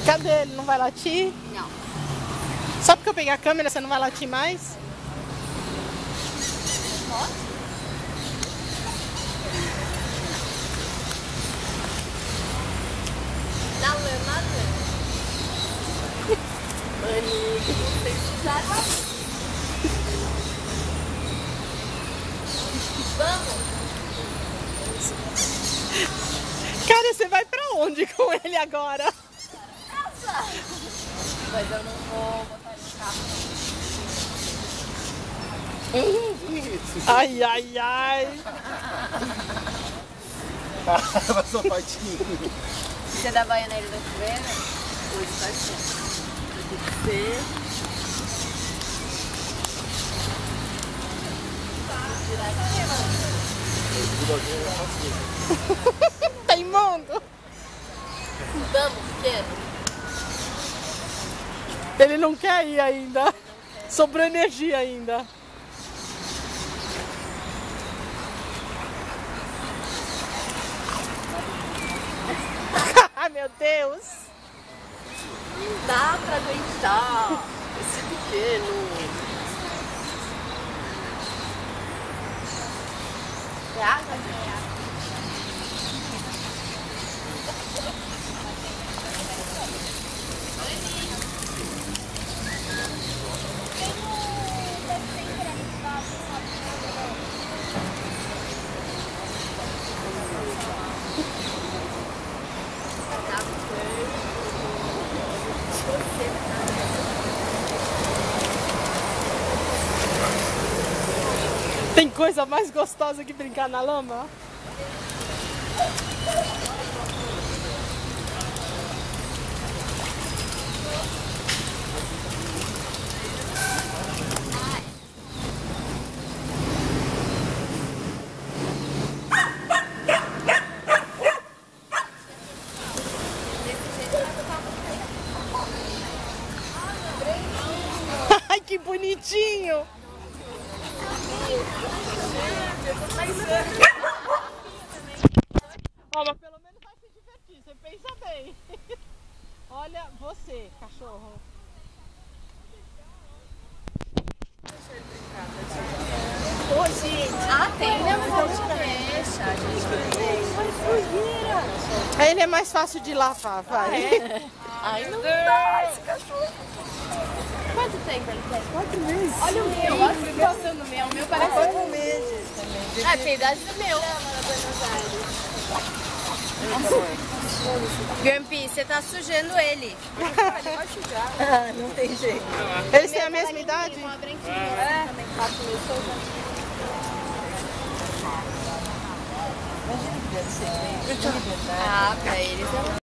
Cadê ele? Não vai latir? Não. Só porque eu peguei a câmera, você não vai latir mais? Pode? Dá lama, Manique, vocês fizeram assim. Vamos? Cara, você vai pra onde com ele agora? Nossa! Mas eu não vou botar ele no carro. Ai, ai, ai. Vai só patinho. Você dá banho nele da chuveira? Hoje tá assim. Tem que ser. Tá imundo. Vamos, pequeno. Ele não quer ir ainda. Sobrou energia ainda. Ai, meu Deus. Não dá pra aguentar esse pequeno. É água? É água. Tem coisa mais gostosa que brincar na lama? Ai, que bonitinho! Ó, mas pelo menos vai se divertir, você pensa bem. Olha você, cachorro. Ô, gente. Ah, tem, né? Mas a gente deixa. A gente vai sujeira. Ele é mais fácil de lavar, vai. Ai, não dá esse cachorro. Quanto tempo ele tem? 4 meses. Olha o meu, olha o que passando o meu. O meu parece... 4 meses também. Ah, tem a idade do meu. Grumpy, você tá sujando ele. Ele vai sujar. Ah, não tem jeito. Eles têm a mesma idade? Uma branquinha. É. Também 4 meses. Imagina que deve ser. Ah, pra eles é